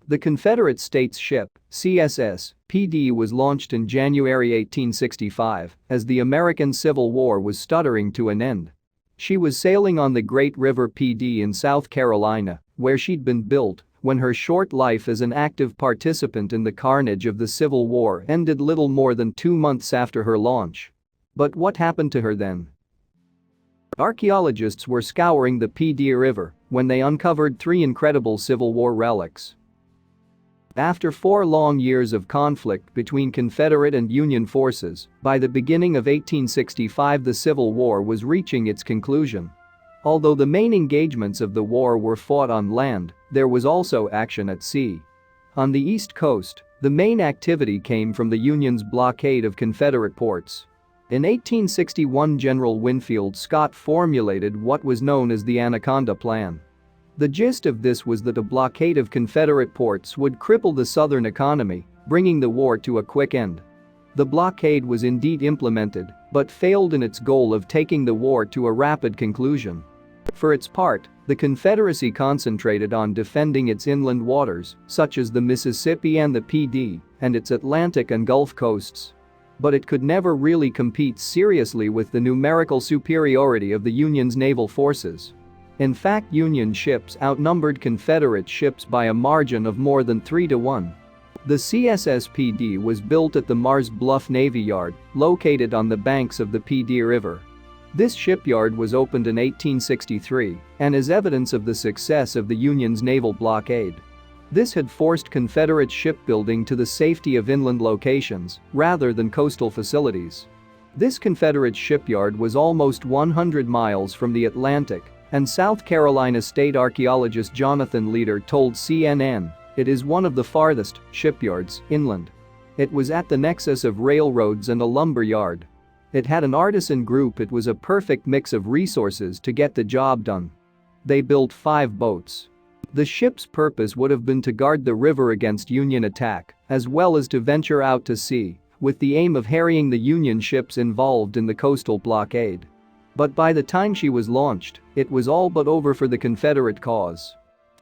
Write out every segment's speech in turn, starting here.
The Confederate States Ship, C.S.S. Pee Dee was launched in January 1865 as the American Civil War was stuttering to an end. She was sailing on the Great River Pee Dee in South Carolina, where she'd been built, when her short life as an active participant in the carnage of the Civil War ended little more than 2 months after her launch. But what happened to her then? Archaeologists were scouring the Pee Dee River when they uncovered 3 incredible Civil War relics. After 4 long years of conflict between Confederate and Union forces, by the beginning of 1865 the Civil War was reaching its conclusion. Although the main engagements of the war were fought on land, there was also action at sea. On the East Coast, the main activity came from the Union's blockade of Confederate ports. In 1861 General Winfield Scott formulated what was known as the Anaconda Plan. The gist of this was that a blockade of Confederate ports would cripple the Southern economy, bringing the war to a quick end. The blockade was indeed implemented, but failed in its goal of taking the war to a rapid conclusion. For its part, the Confederacy concentrated on defending its inland waters, such as the Mississippi and the Pee Dee, and its Atlantic and Gulf coasts. But it could never really compete seriously with the numerical superiority of the Union's naval forces. In fact, Union ships outnumbered Confederate ships by a margin of more than 3-to-1. The C.S.S. Pee Dee was built at the Mars Bluff Navy Yard, located on the banks of the Pee Dee River. This shipyard was opened in 1863 and is evidence of the success of the Union's naval blockade. This had forced Confederate shipbuilding to the safety of inland locations rather than coastal facilities. This Confederate shipyard was almost 100 miles from the Atlantic, and South Carolina state archaeologist Jonathan Leader told CNN it is one of the farthest shipyards inland. It was at the nexus of railroads and a lumber yard. It had an artisan group. It was a perfect mix of resources to get the job done. They built 5 boats. The ship's purpose would have been to guard the river against Union attack, as well as to venture out to sea, with the aim of harrying the Union ships involved in the coastal blockade. But by the time she was launched, it was all but over for the Confederate cause.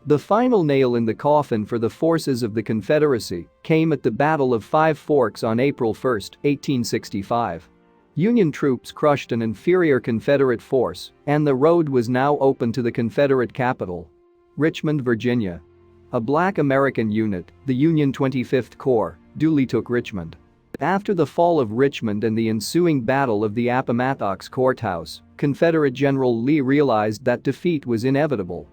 The final nail in the coffin for the forces of the Confederacy came at the Battle of Five Forks on April 1, 1865. Union troops crushed an inferior Confederate force, and the road was now open to the Confederate capital, Richmond, Virginia. A Black American unit, the Union 25th Corps, duly took Richmond. After the fall of Richmond and the ensuing Battle of the Appomattox Courthouse, Confederate General Lee realized that defeat was inevitable.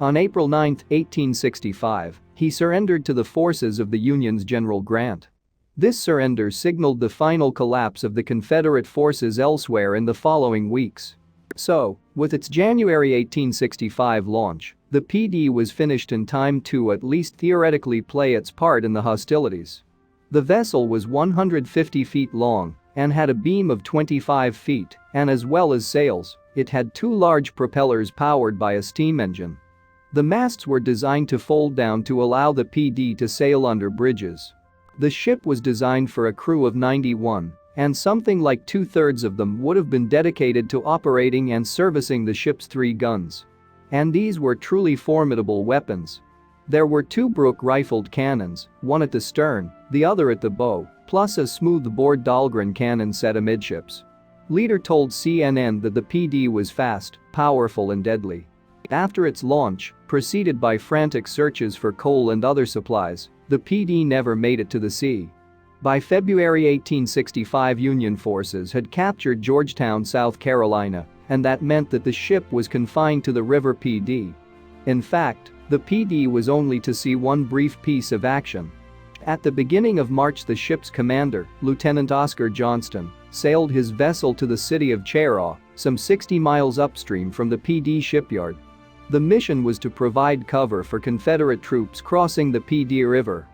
On April 9, 1865, he surrendered to the forces of the Union's General Grant. This surrender signaled the final collapse of the Confederate forces elsewhere in the following weeks. So, with its January 1865 launch, the Pee Dee was finished in time to at least theoretically play its part in the hostilities. The vessel was 150 feet long and had a beam of 25 feet, and as well as sails, it had 2 large propellers powered by a steam engine. The masts were designed to fold down to allow the Pee Dee to sail under bridges. The ship was designed for a crew of 91, and something like 2/3 of them would have been dedicated to operating and servicing the ship's 3 guns. And these were truly formidable weapons. There were 2 Brooke rifled cannons, one at the stern, the other at the bow, plus a smooth-bore Dahlgren cannon set amidships. Leader told CNN that the Pee Dee was fast, powerful and deadly. After its launch, preceded by frantic searches for coal and other supplies, the Pee Dee never made it to the sea. By February 1865 Union forces had captured Georgetown, South Carolina, and that meant that the ship was confined to the River Pee Dee. In fact, the Pee Dee was only to see one brief piece of action. At the beginning of March, the ship's commander, Lieutenant Oscar Johnston, sailed his vessel to the city of Cheraw, some 60 miles upstream from the Pee Dee shipyard. The mission was to provide cover for Confederate troops crossing the Pee Dee River.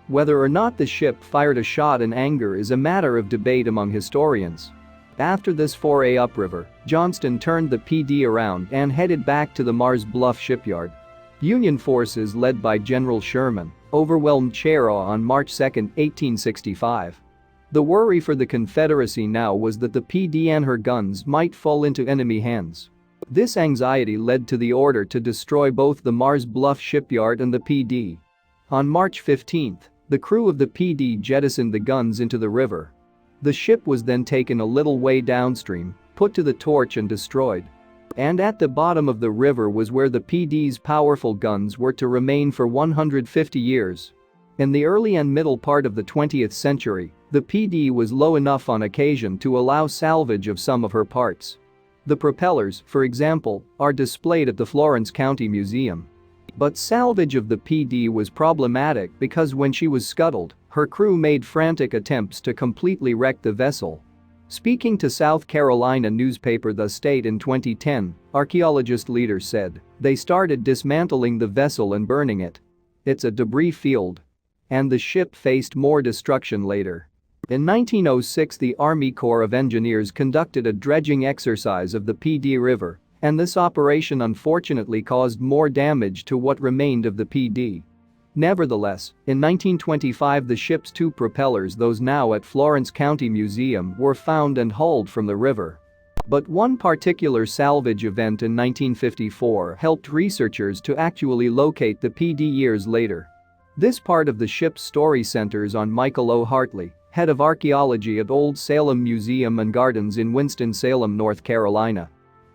Whether or not the ship fired a shot in anger is a matter of debate among historians. After this foray upriver, Johnston turned the Pee Dee around and headed back to the Mars Bluff shipyard. Union forces led by General Sherman overwhelmed Cheraw on March 2, 1865. The worry for the Confederacy now was that the Pee Dee and her guns might fall into enemy hands. This anxiety led to the order to destroy both the Mars Bluff shipyard and the Pee Dee. On March 15, the crew of the Pee Dee jettisoned the guns into the river. The ship was then taken a little way downstream, put to the torch and destroyed. And at the bottom of the river was where the Pee Dee's powerful guns were to remain for 150 years. In the early and middle part of the 20th century, the Pee Dee was low enough on occasion to allow salvage of some of her parts. The propellers, for example, are displayed at the Florence County Museum. But salvage of the Pee Dee was problematic because when she was scuttled, her crew made frantic attempts to completely wreck the vessel. Speaking to South Carolina newspaper The State in 2010, archaeologist leaders said they started dismantling the vessel and burning it. It's a debris field. And the ship faced more destruction later. In 1906, the Army Corps of Engineers conducted a dredging exercise of the Pee Dee River, and this operation unfortunately caused more damage to what remained of the Pee Dee. Nevertheless, in 1925 the ship's two propellers, those now at Florence County Museum, were found and hauled from the river. But one particular salvage event in 1954 helped researchers to actually locate the Pee Dee years later. This part of the ship's story centers on Michael O. Hartley, head of archaeology at Old Salem Museum and Gardens in Winston-Salem, North Carolina.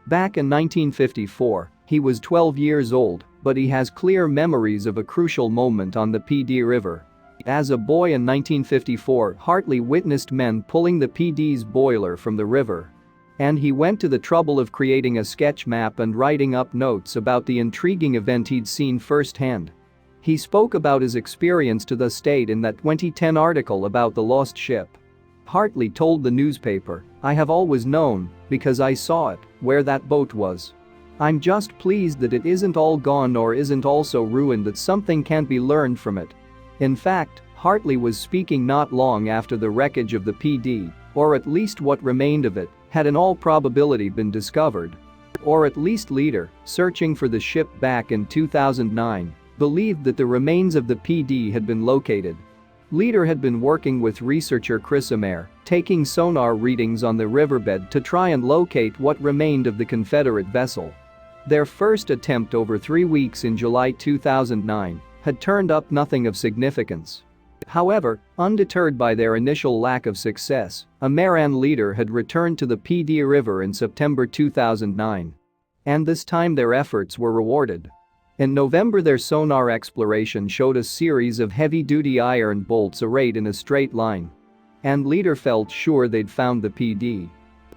Back in 1954, he was 12 years old, but he has clear memories of a crucial moment on the Pee Dee River. As a boy in 1954, Hartley witnessed men pulling the Pee Dee's boiler from the river. And he went to the trouble of creating a sketch map and writing up notes about the intriguing event he'd seen firsthand. He spoke about his experience to The State in that 2010 article about the lost ship. Hartley told the newspaper, "I have always known, because I saw it, where that boat was. I'm just pleased that it isn't all gone or isn't also ruined, that something can be learned from it." In fact, Hartley was speaking not long after the wreckage of the Pee Dee, or at least what remained of it, had in all probability been discovered. Or at least Leader, searching for the ship back in 2009, believed that the remains of the Pee Dee had been located. Leader had been working with researcher Chris Amer, taking sonar readings on the riverbed to try and locate what remained of the Confederate vessel. Their first attempt over 3 weeks in July 2009 had turned up nothing of significance. However, undeterred by their initial lack of success, Amer and Leader had returned to the Pee Dee River in September 2009. And this time their efforts were rewarded. In November, their sonar exploration showed a series of heavy-duty iron bolts arrayed in a straight line. And Leader felt sure they'd found the Pee Dee.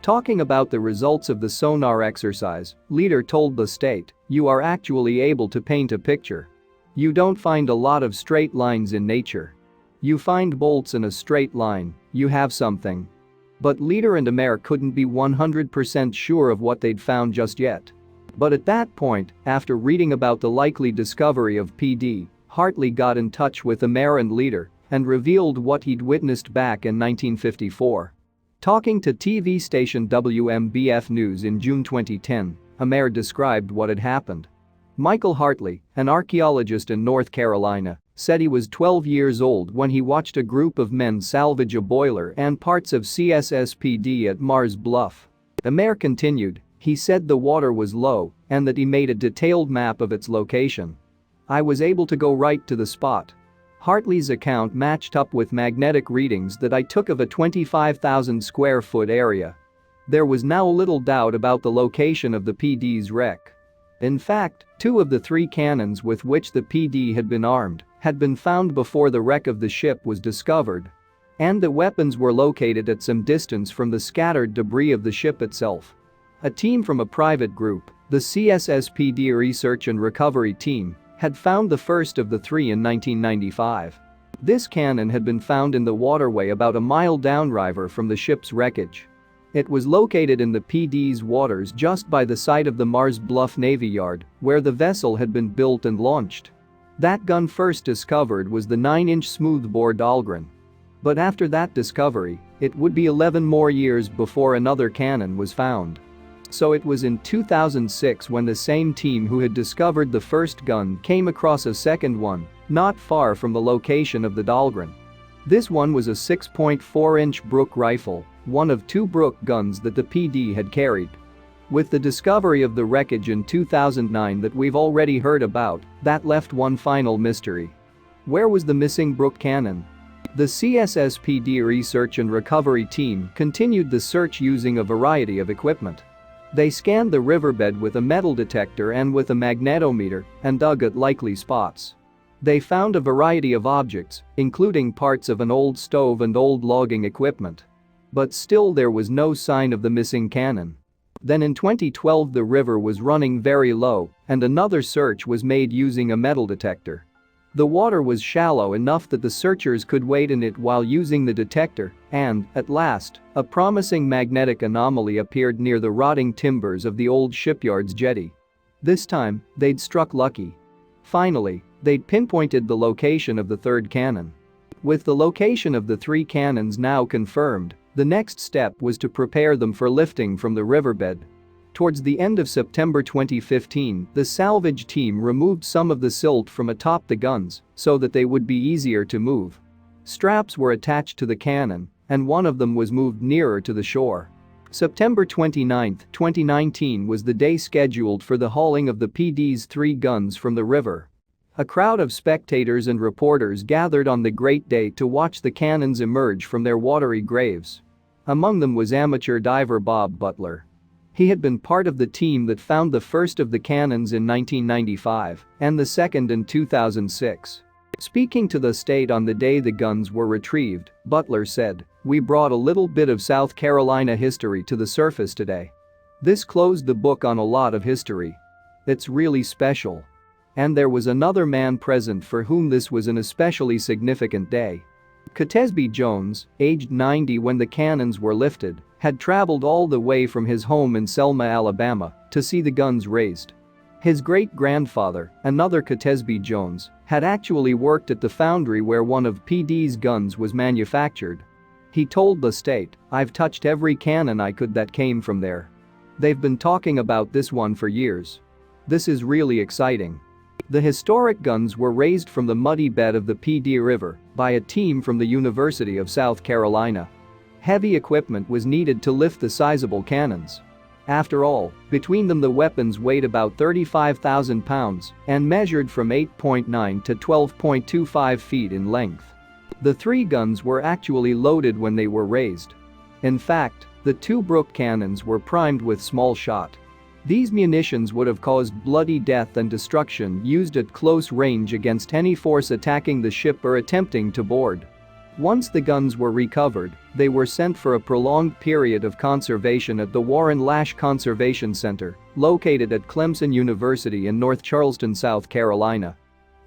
Talking about the results of the sonar exercise, Leader told The State, "You are actually able to paint a picture. You don't find a lot of straight lines in nature. You find bolts in a straight line, you have something." But Leader and Amer couldn't be 100% sure of what they'd found just yet. But at that point, after reading about the likely discovery of Pee Dee, Hartley got in touch with Amer and Leader and revealed what he'd witnessed back in 1954. Talking to TV station WMBF News in June 2010, Amer described what had happened. Michael Hartley, an archaeologist in North Carolina, said he was 12 years old when he watched a group of men salvage a boiler and parts of C.S.S. Pee Dee at Mars Bluff. Amer continued, "He said the water was low and that he made a detailed map of its location. I was able to go right to the spot." Hartley's account matched up with magnetic readings that I took of a 25,000 square foot area. There was now little doubt about the location of the Pee Dee's wreck. In fact, 2 of the 3 cannons with which the Pee Dee had been armed had been found before the wreck of the ship was discovered. And the weapons were located at some distance from the scattered debris of the ship itself. A team from a private group, the C.S.S. Pee Dee Research and Recovery Team, had found the first of the 3 in 1995. This cannon had been found in the waterway about a mile downriver from the ship's wreckage. It was located in the Pee Dee's waters just by the site of the Mars Bluff Navy Yard, where the vessel had been built and launched. That gun first discovered was the 9-inch smoothbore Dahlgren. But after that discovery, it would be 11 more years before another cannon was found. So it was in 2006 when the same team who had discovered the first gun came across a second one, not far from the location of the Dahlgren. This one was a 6.4-inch Brook rifle, one of 2 Brook guns that the Pee Dee had carried. With the discovery of the wreckage in 2009 that we've already heard about, that left one final mystery. Where was the missing Brook Cannon? The C.S.S. Pee Dee research and recovery team continued the search using a variety of equipment. They scanned the riverbed with a metal detector and with a magnetometer and dug at likely spots. They found a variety of objects, including parts of an old stove and old logging equipment. But still there was no sign of the missing cannon. Then in 2012 the river was running very low and another search was made using a metal detector. The water was shallow enough that the searchers could wade in it while using the detector and, at last, a promising magnetic anomaly appeared near the rotting timbers of the old shipyard's jetty. This time, they'd struck lucky. Finally, they'd pinpointed the location of the third cannon. With the location of the three cannons now confirmed, the next step was to prepare them for lifting from the riverbed. Towards the end of September 2015, the salvage team removed some of the silt from atop the guns so that they would be easier to move. Straps were attached to the cannon, and one of them was moved nearer to the shore. September 29, 2019 was the day scheduled for the hauling of the Pee Dee's three guns from the river. A crowd of spectators and reporters gathered on the great day to watch the cannons emerge from their watery graves. Among them was amateur diver Bob Butler. He had been part of the team that found the first of the cannons in 1995 and the second in 2006. Speaking to the state on the day the guns were retrieved, Butler said, "We brought a little bit of South Carolina history to the surface today. This closed the book on a lot of history. It's really special." And there was another man present for whom this was an especially significant day. Catesby Jones, aged 90 when the cannons were lifted, had traveled all the way from his home in Selma, Alabama, to see the guns raised. His great-grandfather, another Catesby Jones, had actually worked at the foundry where one of Pee Dee's guns was manufactured. He told the state, "I've touched every cannon I could that came from there. They've been talking about this one for years. This is really exciting." The historic guns were raised from the muddy bed of the Pee Dee River by a team from the University of South Carolina. Heavy equipment was needed to lift the sizable cannons. After all, between them the weapons weighed about 35,000 pounds and measured from 8.9 to 12.25 feet in length. The three guns were actually loaded when they were raised. In fact, the two Brook cannons were primed with small shot. These munitions would have caused bloody death and destruction used at close range against any force attacking the ship or attempting to board. Once the guns were recovered, they were sent for a prolonged period of conservation at the Warren Lash Conservation Center, located at Clemson University in North Charleston, South Carolina.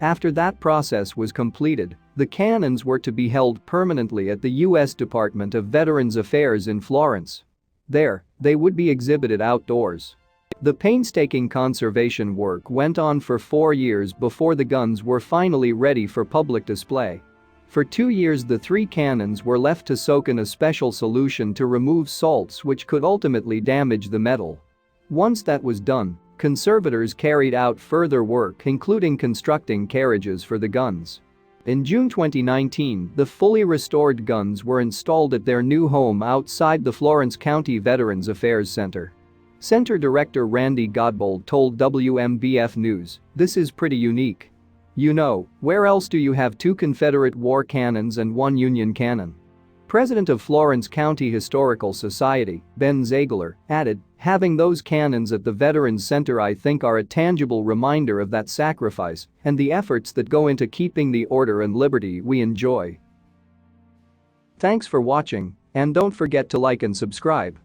After that process was completed, the cannons were to be held permanently at the U.S. Department of Veterans Affairs in Florence. There, they would be exhibited outdoors. The painstaking conservation work went on for 4 years before the guns were finally ready for public display. For 2 years the three cannons were left to soak in a special solution to remove salts which could ultimately damage the metal. Once that was done, conservators carried out further work including constructing carriages for the guns. In June 2019, the fully restored guns were installed at their new home outside the Florence County Veterans Affairs Center. Center Director Randy Godbold told WMBF News, "This is pretty unique. You know, where else do you have two Confederate war cannons and one Union cannon?" President of Florence County Historical Society, Ben Ziegler, added, "Having those cannons at the Veterans Center I think are a tangible reminder of that sacrifice and the efforts that go into keeping the order and liberty we enjoy." Thanks for watching, and don't forget to like and subscribe.